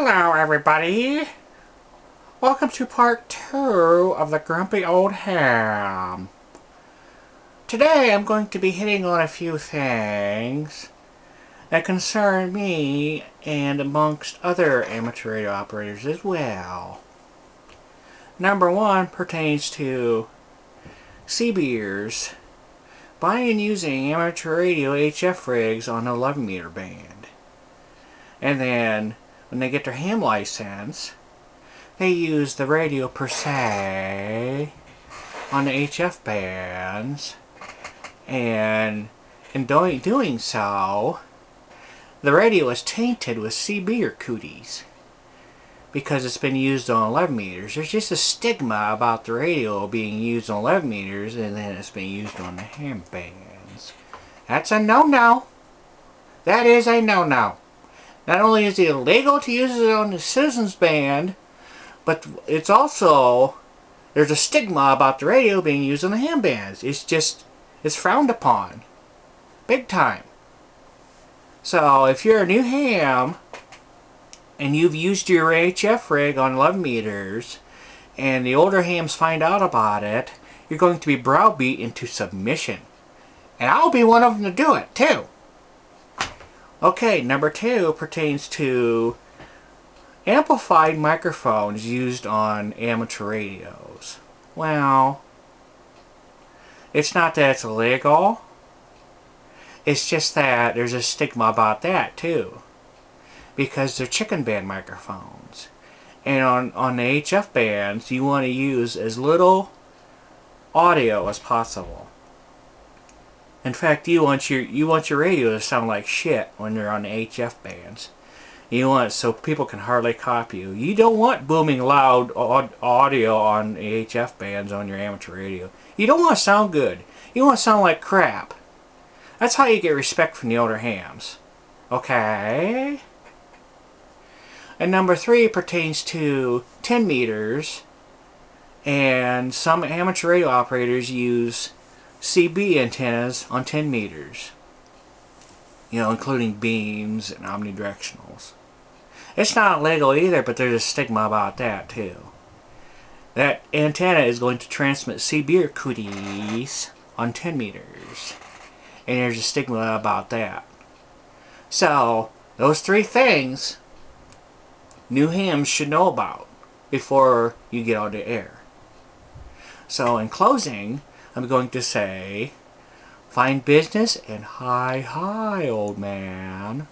Hello everybody! Welcome to part 2 of the Grumpy Old Ham. Today I'm going to be hitting on a few things that concern me and amongst other amateur radio operators as well. Number 1 pertains to CBers buying and using amateur radio HF rigs on the 11 meter band. And then when they get their ham license, they use the radio per se on the HF bands, and in doing so, the radio is tainted with CB cooties because it's been used on 11 meters. There's just a stigma about the radio being used on 11 meters and then it's being used on the ham bands. That's a no-no. That is a no-no. Not only is it illegal to use it on the Citizens band, but it's also, there's a stigma about the radio being used on the ham bands. It's frowned upon. Big time. So if you're a new ham and you've used your HF rig on 11 meters and the older hams find out about it, you're going to be browbeat into submission. And I'll be one of them to do it too. Okay, number 2 pertains to amplified microphones used on amateur radios. Well, it's not that it's illegal. It's just that there's a stigma about that too, because they're chicken band microphones. And on the HF bands, you want to use as little audio as possible. In fact, you want your radio to sound like shit when you're on the HF bands. You want it so people can hardly copy you. You don't want booming loud audio on the HF bands on your amateur radio. You don't want to sound good. You want to sound like crap. That's how you get respect from the older hams. Okay? And number 3 pertains to 10 meters. And some amateur radio operators use CB antennas on 10 meters. You know, including beams and omnidirectionals. It's not illegal either, but there's a stigma about that too. That antenna is going to transmit CB cooties on 10 meters. And there's a stigma about that. So, those 3 things new hams should know about before you get on the air. So, in closing, I'm going to say, find business and hi, old man.